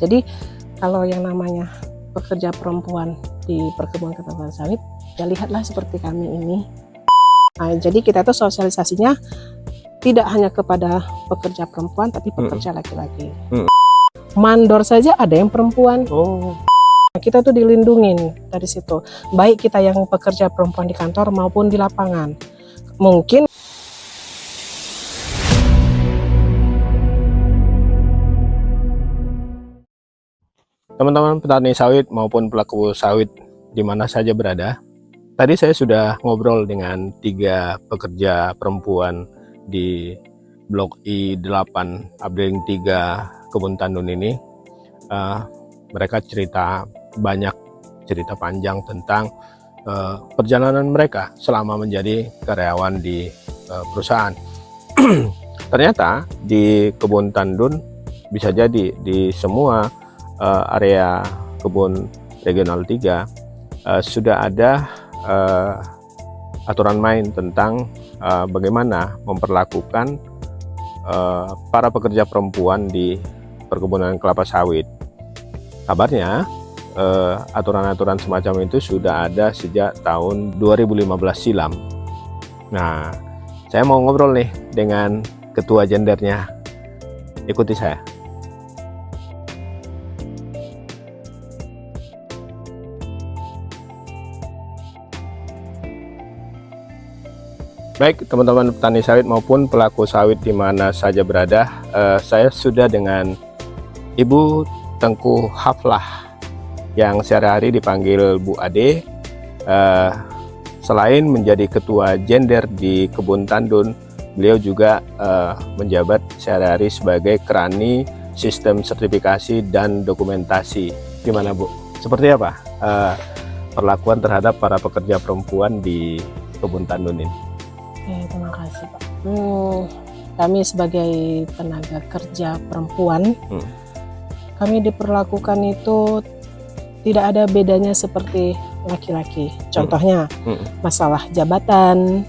Jadi kalau yang namanya pekerja perempuan di perkebunan kelapa sawit, ya lihatlah seperti kami ini. Nah, jadi kita tuh sosialisasinya tidak hanya kepada pekerja perempuan, tapi pekerja laki-laki. Mandor saja ada yang perempuan. Kita tuh dilindungin dari situ, baik kita yang pekerja perempuan di kantor maupun di lapangan. Mungkin teman-teman petani sawit maupun pelaku sawit di mana saja berada. Tadi saya sudah ngobrol dengan 3 pekerja perempuan di Blok I8 Upgrading 3 Kebun Tandun ini. Mereka banyak cerita panjang tentang perjalanan mereka selama menjadi karyawan di perusahaan. Ternyata di Kebun Tandun, bisa jadi di semua area kebun regional 3 sudah ada aturan main tentang bagaimana memperlakukan para pekerja perempuan di perkebunan kelapa sawit. Kabarnya aturan-aturan semacam itu sudah ada sejak tahun 2015 silam. Nah, saya mau ngobrol nih dengan ketua gendernya. Ikuti saya. Baik, teman-teman petani sawit maupun pelaku sawit di mana saja berada, saya sudah dengan Ibu Tengku Haflah yang sehari-hari dipanggil Bu Ade. Selain menjadi ketua gender di Kebun Tandun, beliau juga menjabat sehari-hari sebagai Krani Sistem Sertifikasi dan Dokumentasi. Gimana Bu? Seperti apa perlakuan terhadap para pekerja perempuan di Kebun Tandun ini? Terima kasih Pak. Kami sebagai tenaga kerja perempuan, kami diperlakukan itu tidak ada bedanya seperti laki-laki. Contohnya masalah jabatan,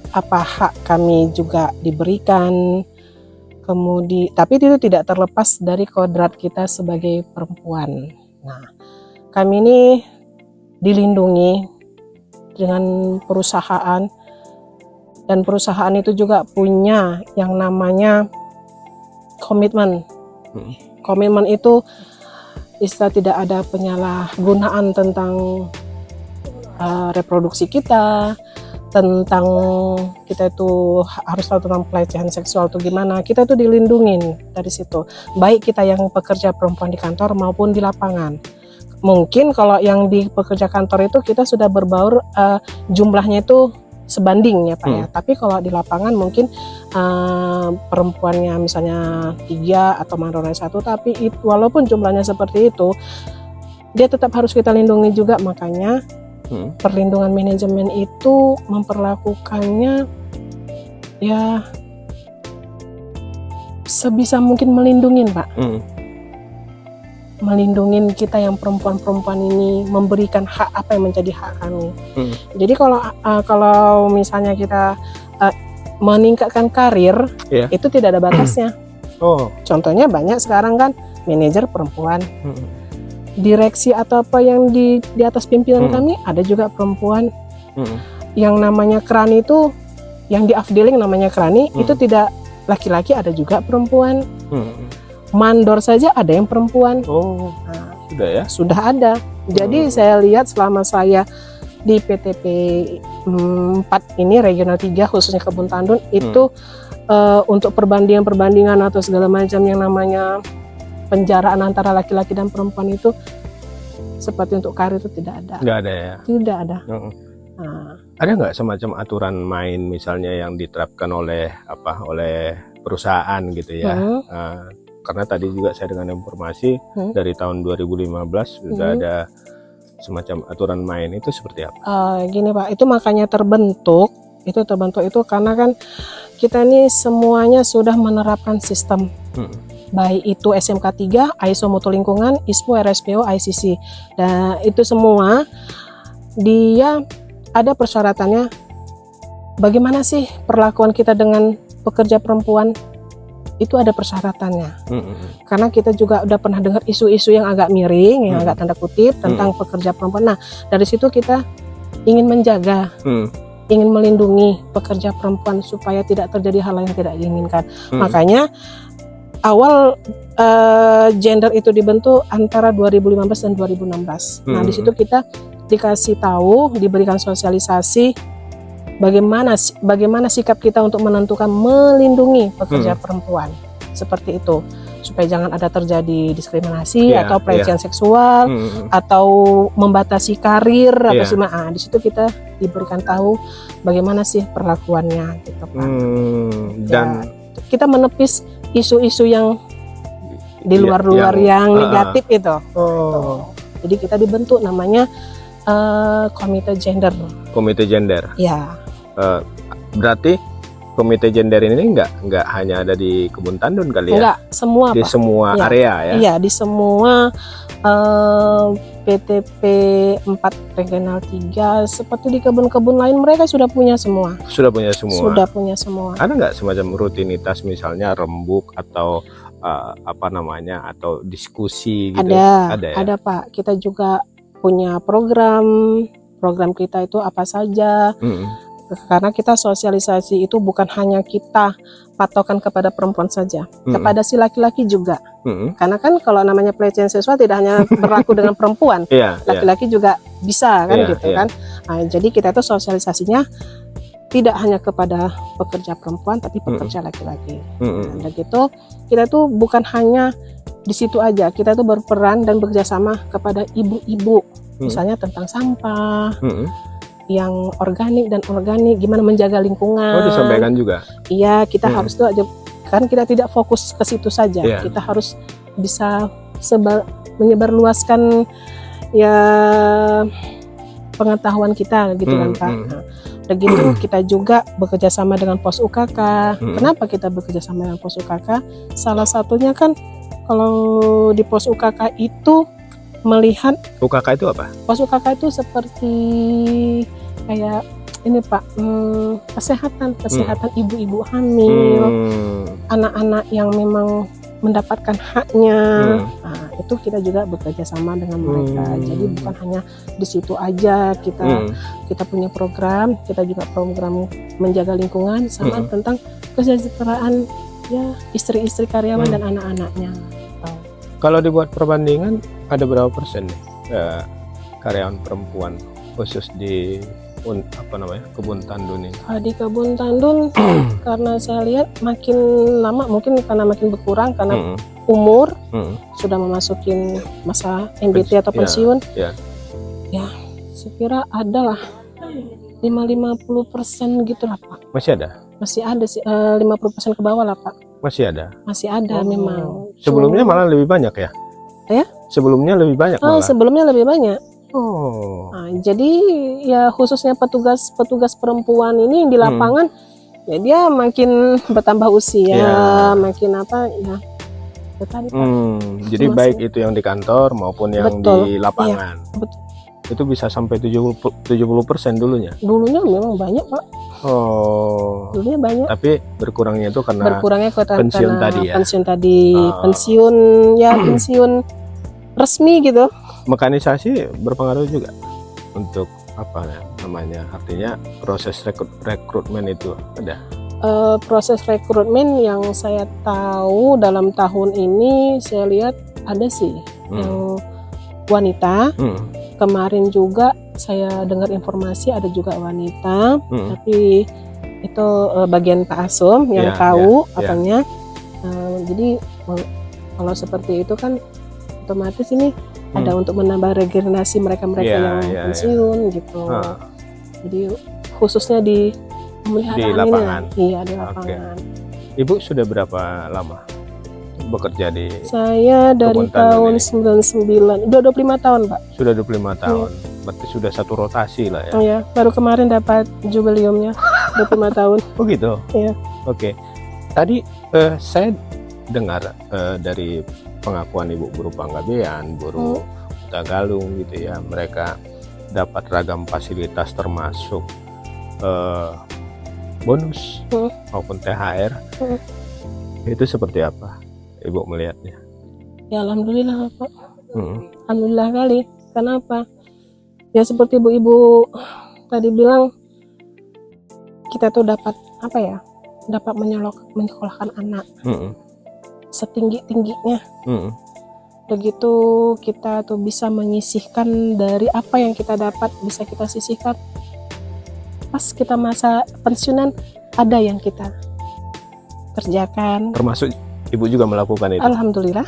apa hak kami juga diberikan. Kemudian, tapi itu tidak terlepas dari kodrat kita sebagai perempuan. Nah, kami ini dilindungi dengan perusahaan, dan perusahaan itu juga punya yang namanya komitmen. Komitmen itu istilah tidak ada penyalahgunaan tentang reproduksi kita, tentang kita itu harus tahu tentang pelecehan seksual itu gimana. Kita tuh dilindungin dari situ, baik kita yang pekerja perempuan di kantor maupun di lapangan. Mungkin kalau yang di pekerja kantor itu kita sudah berbaur jumlahnya itu sebanding ya Pak ya. Tapi kalau di lapangan mungkin perempuannya misalnya 3 atau mandornya 1, tapi walaupun jumlahnya seperti itu, dia tetap harus kita lindungi juga. Makanya perlindungan manajemen itu memperlakukannya ya sebisa mungkin melindungi Pak. Melindungin kita yang perempuan-perempuan ini, memberikan hak apa yang menjadi hak kami. Jadi kalau misalnya kita meningkatkan karir, itu tidak ada batasnya. Contohnya banyak sekarang kan manajer perempuan, direksi atau apa yang di atas pimpinan kami ada juga perempuan. Yang namanya krani itu, yang di afdeling namanya krani, itu tidak laki-laki, ada juga perempuan. Mandor saja ada yang perempuan. Sudah ya? Sudah ada. Jadi saya lihat selama saya di PTP 4 ini regional 3 khususnya Kebun Tandun itu untuk perbandingan atau segala macam yang namanya penjaraan antara laki-laki dan perempuan itu seperti untuk karir itu tidak ada. Nggak ada ya? Tidak ada. Ada nggak semacam aturan main misalnya yang diterapkan oleh perusahaan gitu ya? Karena tadi juga saya dengan informasi dari tahun 2015 sudah ada semacam aturan main, itu seperti apa? Gini Pak, itu makanya terbentuk itu karena kan kita ini semuanya sudah menerapkan sistem, baik itu SMK 3, ISO Mutu Lingkungan, ISPO, RSPO, ICC, dan itu semua dia ada persyaratannya. Bagaimana sih perlakuan kita dengan pekerja perempuan? itu ada persyaratannya. Karena kita juga udah pernah dengar isu-isu yang agak miring, yang agak tanda kutip tentang pekerja perempuan. Nah, dari situ kita ingin menjaga, ingin melindungi pekerja perempuan supaya tidak terjadi hal yang tidak diinginkan. Makanya awal gender itu dibentuk antara 2015 dan 2016. Nah, di situ kita dikasih tahu, diberikan sosialisasi bagaimana sikap kita untuk menentukan melindungi pekerja perempuan seperti itu, supaya jangan ada terjadi diskriminasi atau pelecehan seksual atau membatasi karir atau semacam. Di situ kita diberikan tahu bagaimana sih perlakuannya gitu, Pak. Dan kita menepis isu-isu yang di luar-luar yang negatif itu. Jadi kita dibentuk namanya komite gender. Komite gender. Ya. Berarti komite gender ini nggak hanya ada di Kebun Tandun kali ya? Enggak, semua di Pak. Semua area ya? Iya, di semua PTP 4 Regional 3 seperti di kebun-kebun lain mereka sudah punya semua. Sudah punya semua? Sudah punya semua. Ada nggak semacam rutinitas misalnya rembuk atau atau diskusi gitu? Ada ya? Ada Pak, kita juga punya program kita itu apa saja. Karena kita sosialisasi itu bukan hanya kita patokan kepada perempuan saja, kepada si laki-laki juga. Karena kan kalau namanya pelecehan seksual tidak hanya berlaku dengan perempuan, laki-laki juga bisa kan kan. Nah, jadi kita itu sosialisasinya tidak hanya kepada pekerja perempuan tapi pekerja laki-laki. Dan gitu kita tuh bukan hanya di situ aja, kita tuh berperan dan bekerjasama kepada ibu-ibu, misalnya tentang sampah. Yang organik dan organik, gimana menjaga lingkungan. Oh, disampaikan juga. Iya, kita harus tuh aja, kan kita tidak fokus ke situ saja. Kita harus bisa menyebarluaskan ya pengetahuan kita gitu kan Pak. Nah, udah gitu kita juga bekerja sama dengan Pos UKK. Kenapa kita bekerja sama dengan Pos UKK? Salah satunya kan kalau di Pos UKK itu melihat UKK itu apa? Pos UKK itu seperti kayak ini Pak, kesehatan ibu-ibu hamil, anak-anak yang memang mendapatkan haknya. Nah, itu kita juga bekerja sama dengan mereka. Jadi bukan hanya di situ aja kita punya program, kita juga program menjaga lingkungan sama tentang kesejahteraan ya istri-istri karyawan dan anak-anaknya. Kalau dibuat perbandingan, ada berapa persen nih karyawan perempuan khusus di Kebun Tandun ini? Di Kebun Tandun karena saya lihat makin lama mungkin karena makin berkurang karena umur sudah memasuki masa MBT atau pensiun. Ya, saya kira ada lah 50% gitu lah Pak. Masih ada? Masih ada sih 50% ke bawah lah Pak. Masih ada? Masih ada memang. Sebelumnya malah lebih banyak ya? Ya? Sebelumnya lebih banyak malah? Sebelumnya lebih banyak. Nah, jadi ya khususnya petugas perempuan ini di lapangan ya dia makin bertambah usia, makin apa ya. Jadi baik itu yang di kantor maupun yang di lapangan. Betul. Itu bisa sampai 70% dulunya? Dulunya memang banyak Pak. Dulunya banyak. Tapi berkurangnya itu karena pensiun tadi ya? Pensiun resmi gitu. Mekanisasi berpengaruh juga untuk artinya proses rekrutmen itu ada? Proses rekrutmen yang saya tahu dalam tahun ini saya lihat ada sih yang wanita. Kemarin juga saya dengar informasi ada juga wanita, tapi itu bagian Pak Asum yang tahu apanya. Jadi kalau seperti itu kan otomatis ini ada untuk menambah regenerasi mereka yang pensiun gitu. Jadi khususnya di lapangan. Iya, di lapangan. Ibu sudah berapa lama bekerja di Saya dari tahun 99, udah 25 tahun Pak. Sudah 25 tahun, berarti sudah satu rotasi lah ya? Iya, baru kemarin dapat jubileumnya 25 tahun. Oh gitu? Iya. Oke, tadi saya dengar dari pengakuan Ibu Buruh Panggabean, Buruh Tagalung gitu ya, mereka dapat ragam fasilitas termasuk bonus maupun THR. Itu seperti apa Ibu melihatnya? Ya alhamdulillah Pak. Hmm. Alhamdulillah kali. Kenapa? Ya seperti ibu-ibu tadi bilang, kita tuh dapat apa ya? Dapat menyekolahkan anak setinggi-tingginya. Begitu kita tuh bisa menyisihkan dari apa yang kita dapat, bisa kita sisihkan. Pas kita masa pensiunan, ada yang kita kerjakan. Termasuk Ibu juga melakukan itu? Alhamdulillah.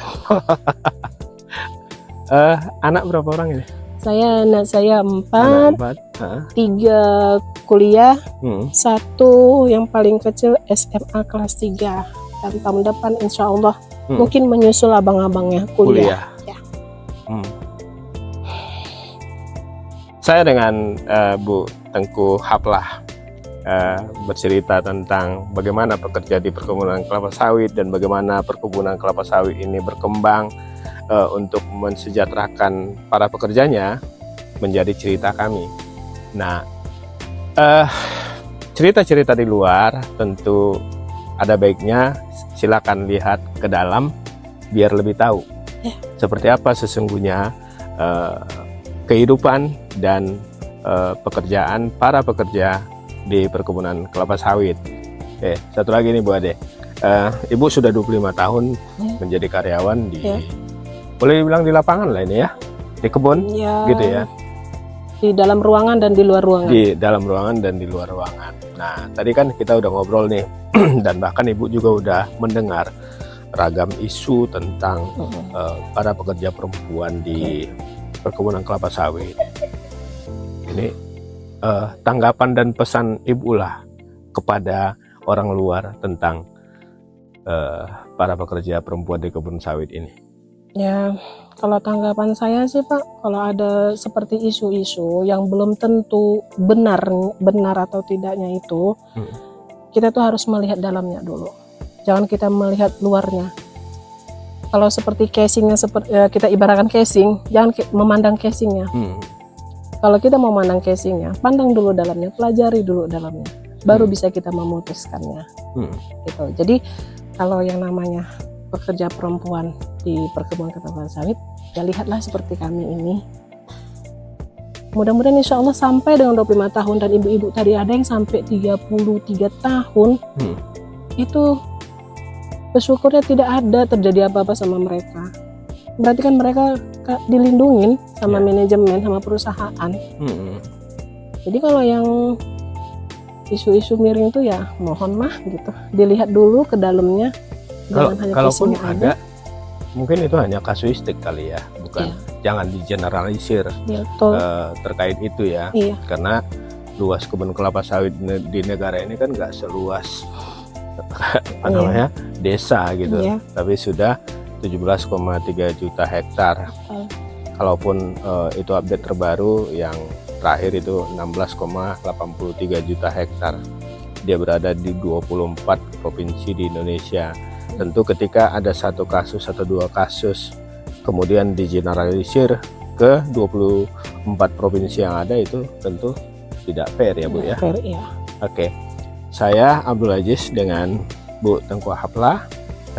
Anak berapa orang ini? Anak saya 4, Anak 4. 3 kuliah, 1 yang paling kecil SMA kelas 3. Dan tahun depan insya Allah mungkin menyusul abang-abangnya kuliah. Ya. Saya dengan Bu Tengku Haplah bercerita tentang bagaimana pekerja di perkebunan kelapa sawit dan bagaimana perkebunan kelapa sawit ini berkembang untuk mensejahterakan para pekerjanya, menjadi cerita kami. Nah, cerita-cerita di luar tentu ada baiknya silakan lihat ke dalam biar lebih tahu seperti apa sesungguhnya kehidupan dan pekerjaan para pekerja di perkebunan kelapa sawit. Satu lagi nih Bu Ade, Ibu sudah 25 tahun menjadi karyawan di boleh dibilang di lapangan lah ini ya, di kebun gitu ya, di dalam ruangan dan di luar ruangan. Di dalam ruangan dan di luar ruangan. Nah tadi kan kita udah ngobrol nih dan bahkan Ibu juga udah mendengar ragam isu tentang para pekerja perempuan di perkebunan kelapa sawit. Ini tanggapan dan pesan Ibu lah kepada orang luar tentang para pekerja perempuan di kebun sawit ini. Ya, kalau tanggapan saya sih Pak, kalau ada seperti isu-isu yang belum tentu benar atau tidaknya itu, kita tuh harus melihat dalamnya dulu. Jangan kita melihat luarnya. Kalau seperti casingnya, kita ibaratkan casing, jangan memandang casingnya. Kalau kita mau memandang casingnya, pandang dulu dalamnya, pelajari dulu dalamnya, baru bisa kita memutuskannya. Gitu. Jadi kalau yang namanya pekerja perempuan di perkebunan kelapa sawit, ya lihatlah seperti kami ini. Mudah-mudahan insya Allah sampai dengan 25 tahun, dan ibu-ibu tadi ada yang sampai 33 tahun, itu bersyukurnya tidak ada terjadi apa-apa sama mereka. Berarti kan mereka dilindungin sama manajemen, sama perusahaan. Jadi kalau yang isu-isu miring itu ya mohon gitu, dilihat dulu ke dalamnya. Kalaupun ada, mungkin itu hanya kasuistik kali ya, bukan, jangan digeneralisir terkait itu ya, karena luas kebun kelapa sawit di negara ini kan nggak seluas namanya desa gitu, tapi sudah 17,3 juta hektar. Kalaupun itu update terbaru yang terakhir itu 16,83 juta hektar. Dia berada di 24 provinsi di Indonesia. Tentu ketika ada satu kasus atau 2 kasus kemudian digeneralisir ke 24 provinsi yang ada, itu tentu tidak fair ya Bu ya. Fair, ya. Oke, saya Abdul Aziz dengan Bu Tengku Haplah,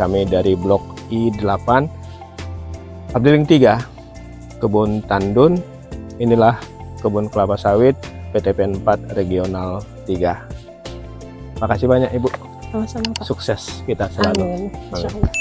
kami dari Blok I8 Abdeling 3 Kebun Tandun. Inilah kebun kelapa sawit PTP 4 Regional 3. Makasih banyak Ibu. Sama-sama Pak. Sukses kita selalu. Amin.